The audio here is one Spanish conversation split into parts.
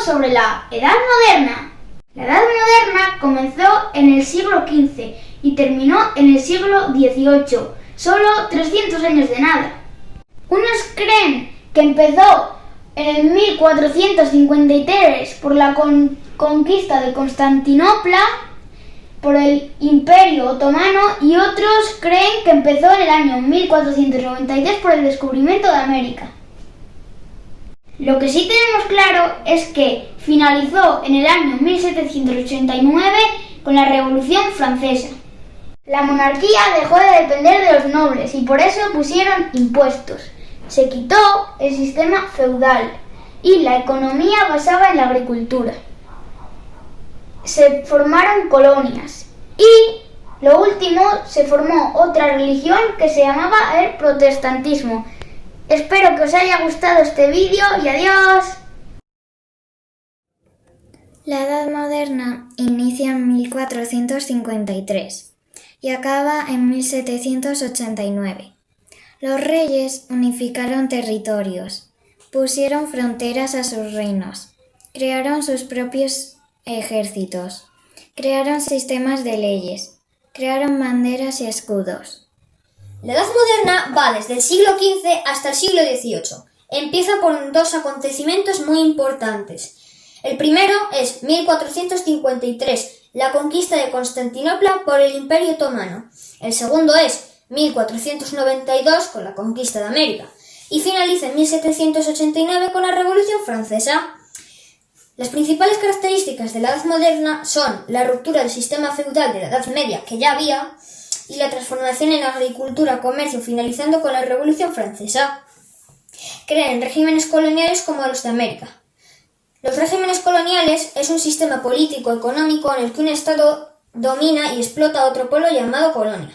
sobre la Edad Moderna. La Edad Moderna comenzó en el siglo XV y terminó en el siglo XVIII, solo 300 años de nada. Unos creen que empezó en el 1453 por la conquista de Constantinopla por el Imperio Otomano y otros creen que empezó en el año 1493 por el descubrimiento de América. Lo que sí tenemos claro es que finalizó en el año 1789 con la Revolución Francesa. La monarquía dejó de depender de los nobles y por eso pusieron impuestos. Se quitó el sistema feudal y la economía basada en la agricultura. Se formaron colonias y, lo último, se formó otra religión que se llamaba el protestantismo. Espero que os haya gustado este vídeo y adiós. La Edad Moderna inicia en 1453 y acaba en 1789. Los reyes unificaron territorios, pusieron fronteras a sus reinos, crearon sus propios ejércitos, crearon sistemas de leyes, crearon banderas y escudos. La Edad Moderna va desde el siglo XV hasta el siglo XVIII. Empieza por dos acontecimientos muy importantes. El primero es 1453, la conquista de Constantinopla por el Imperio Otomano. El segundo es 1492 con la conquista de América. Y finaliza en 1789 con la Revolución Francesa. Las principales características de la Edad Moderna son la ruptura del sistema feudal de la Edad Media, que ya había, y la transformación en agricultura, comercio, finalizando con la Revolución Francesa. Crean regímenes coloniales como los de América. Los regímenes coloniales es un sistema político económico en el que un estado domina y explota a otro pueblo llamado colonia.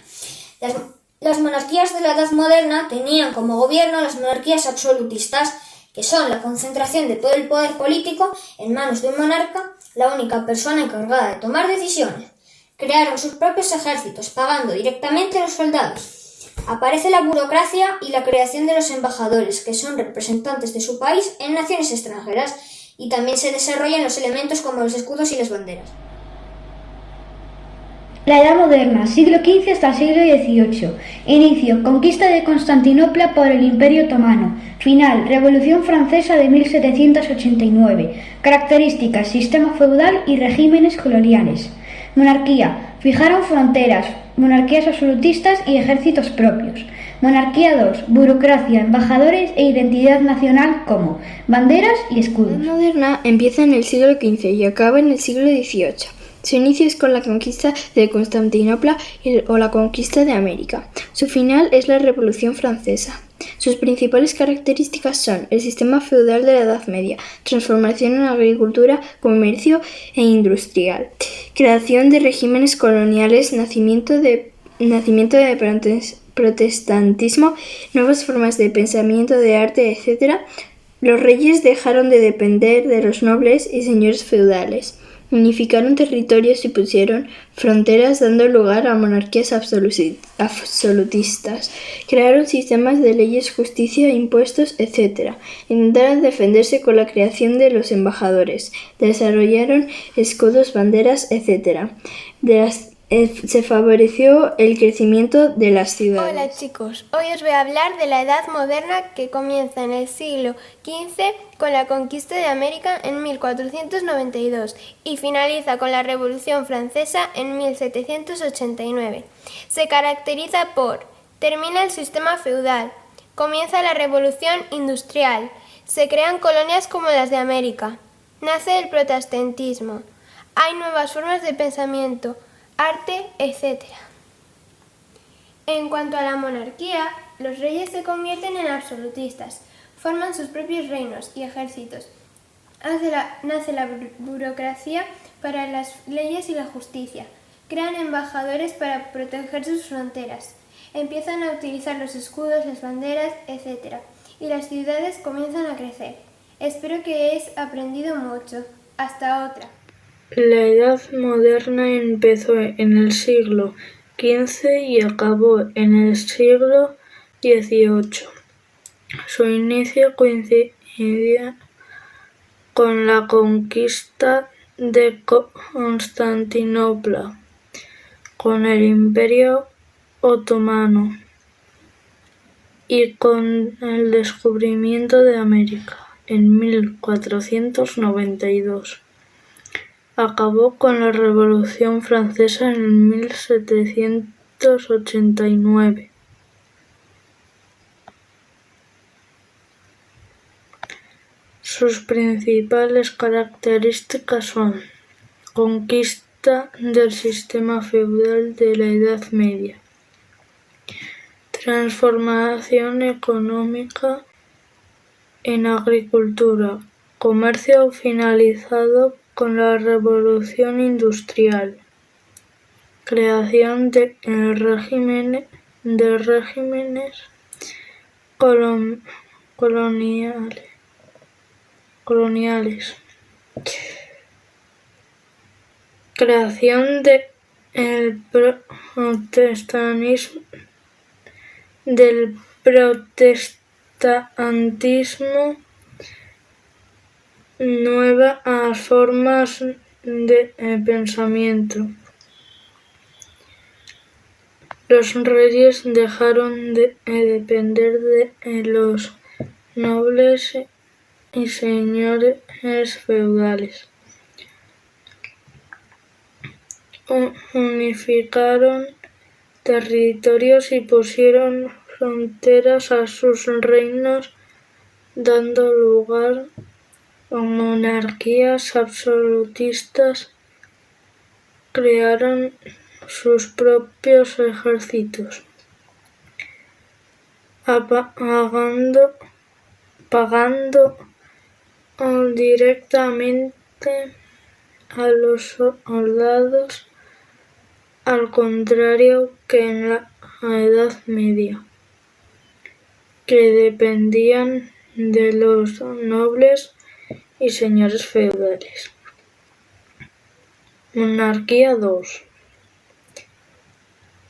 Las monarquías de la Edad Moderna tenían como gobierno las monarquías absolutistas, que son la concentración de todo el poder político en manos de un monarca, la única persona encargada de tomar decisiones. Crearon sus propios ejércitos, pagando directamente a los soldados. Aparece la burocracia y la creación de los embajadores, que son representantes de su país en naciones extranjeras, y también se desarrollan los elementos como los escudos y las banderas. La Edad Moderna, siglo XV hasta el siglo XVIII. Inicio, conquista de Constantinopla por el Imperio Otomano. Final, Revolución Francesa de 1789. Características, sistema feudal y regímenes coloniales. Monarquía, fijaron fronteras, monarquías absolutistas y ejércitos propios. Monarquía 2, burocracia, embajadores e identidad nacional como banderas y escudos. La Edad Moderna empieza en el siglo XV y acaba en el siglo XVIII. Su inicio es con la conquista de Constantinopla o la conquista de América. Su final es la Revolución Francesa. Sus principales características son el sistema feudal de la Edad Media, transformación en agricultura, comercio e industrial, creación de regímenes coloniales, nacimiento de protestantismo, nuevas formas de pensamiento, de arte, etc. Los reyes dejaron de depender de los nobles y señores feudales. Unificaron territorios y pusieron fronteras, dando lugar a monarquías absolutistas. Crearon sistemas de leyes, justicia, impuestos, etc. Intentaron defenderse con la creación de los embajadores. Desarrollaron escudos, banderas, etc. Se favoreció el crecimiento de las ciudades. Hola chicos, hoy os voy a hablar de la Edad Moderna que comienza en el siglo XV con la conquista de América en 1492 y finaliza con la Revolución Francesa en 1789. Se caracteriza por: termina el sistema feudal, comienza la Revolución Industrial, se crean colonias como las de América, nace el protestantismo, hay nuevas formas de pensamiento, arte, etc. En cuanto a la monarquía, los reyes se convierten en absolutistas, forman sus propios reinos y ejércitos. Nace la burocracia para las leyes y la justicia. Crean embajadores para proteger sus fronteras. Empiezan a utilizar los escudos, las banderas, etc. Y las ciudades comienzan a crecer. Espero que hayáis aprendido mucho. Hasta otra. La Edad Moderna empezó en el siglo XV y acabó en el siglo XVIII. Su inicio coincidía con la conquista de Constantinopla, con el Imperio Otomano y con el descubrimiento de América en 1492. Acabó con la Revolución Francesa en 1789. Sus principales características son: conquista del sistema feudal de la Edad Media, transformación económica en agricultura, comercio finalizado con la Revolución Industrial, creación de regímenes coloniales, creación del protestantismo, nuevas formas de pensamiento. Los reyes dejaron de depender de los nobles y señores feudales. Unificaron territorios y pusieron fronteras a sus reinos, dando lugar a monarquías absolutistas. Crearon sus propios ejércitos, pagando directamente a los soldados, al contrario que en la Edad Media, que dependían de los nobles y señores feudales. Monarquía 2.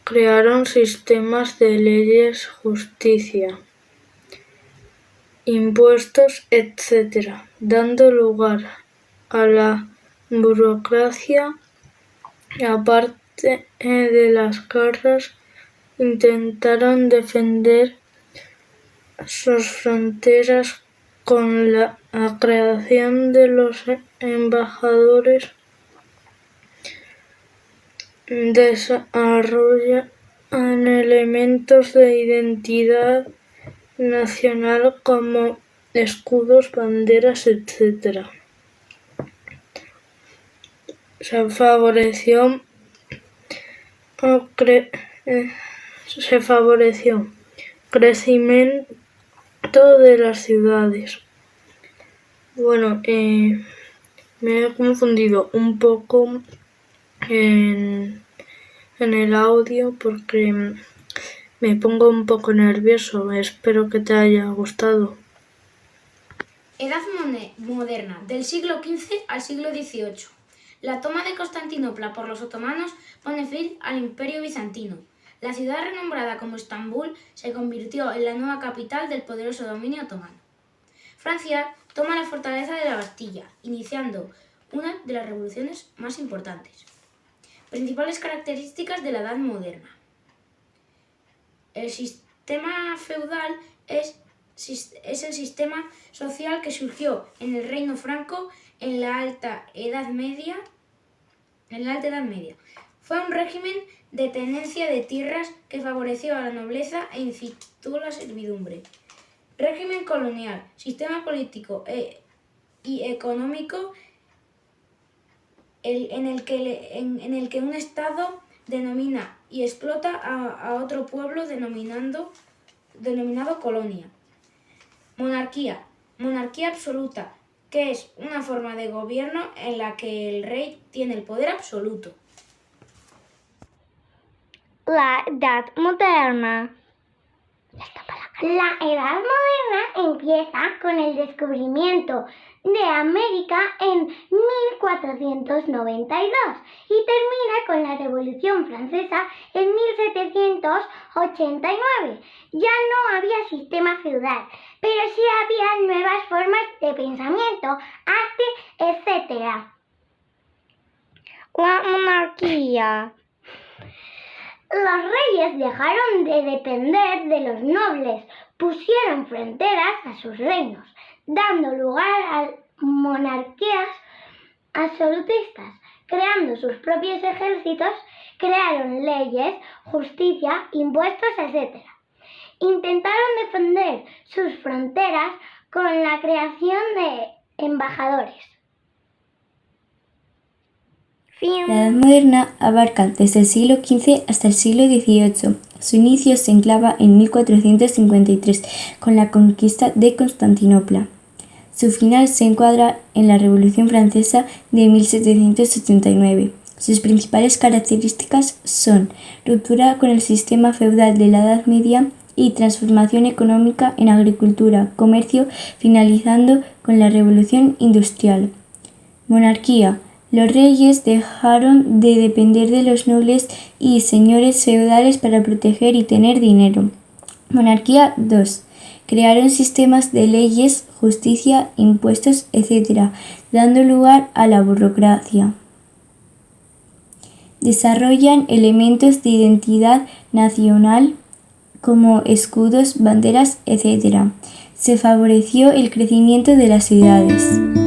Crearon sistemas de leyes, justicia, impuestos, etc., dando lugar a la burocracia. Aparte de las guerras, intentaron defender sus fronteras con la creación de los embajadores. Desarrollan elementos de identidad nacional como escudos, banderas, etc. Se favoreció crecimiento de las ciudades. Bueno, me he confundido un poco en el audio porque me pongo un poco nervioso. Espero que te haya gustado. Edad moderna, del siglo XV al siglo XVIII. La toma de Constantinopla por los otomanos pone fin al Imperio Bizantino. La ciudad renombrada como Estambul se convirtió en la nueva capital del poderoso dominio otomano. Francia toma la fortaleza de la Bastilla, iniciando una de las revoluciones más importantes. Principales características de la Edad Moderna. El sistema feudal es el sistema social que surgió en el Reino Franco en la Alta Edad Media. Fue un régimen de tenencia de tierras que favoreció a la nobleza e incitó la servidumbre. Régimen colonial, sistema político y económico en el que un Estado denomina y explota a otro pueblo denominado colonia. Monarquía absoluta, que es una forma de gobierno en la que el rey tiene el poder absoluto. La Edad Moderna. La Edad Moderna empieza con el descubrimiento de América en 1492 y termina con la Revolución Francesa en 1789. Ya no había sistema feudal, pero sí había nuevas formas de pensamiento, arte, etc. La monarquía. Los reyes dejaron de depender de los nobles, pusieron fronteras a sus reinos, dando lugar a monarquías absolutistas, creando sus propios ejércitos, crearon leyes, justicia, impuestos, etc. Intentaron defender sus fronteras con la creación de embajadores. La Edad Moderna abarca desde el siglo XV hasta el siglo XVIII. Su inicio se enclava en 1453 con la conquista de Constantinopla. Su final se encuadra en la Revolución Francesa de 1789. Sus principales características son ruptura con el sistema feudal de la Edad Media y transformación económica en agricultura, comercio, finalizando con la Revolución Industrial. Monarquía. Los reyes dejaron de depender de los nobles y señores feudales para proteger y tener dinero. Monarquía 2. Crearon sistemas de leyes, justicia, impuestos, etc., dando lugar a la burocracia. Desarrollan elementos de identidad nacional como escudos, banderas, etc. Se favoreció el crecimiento de las ciudades.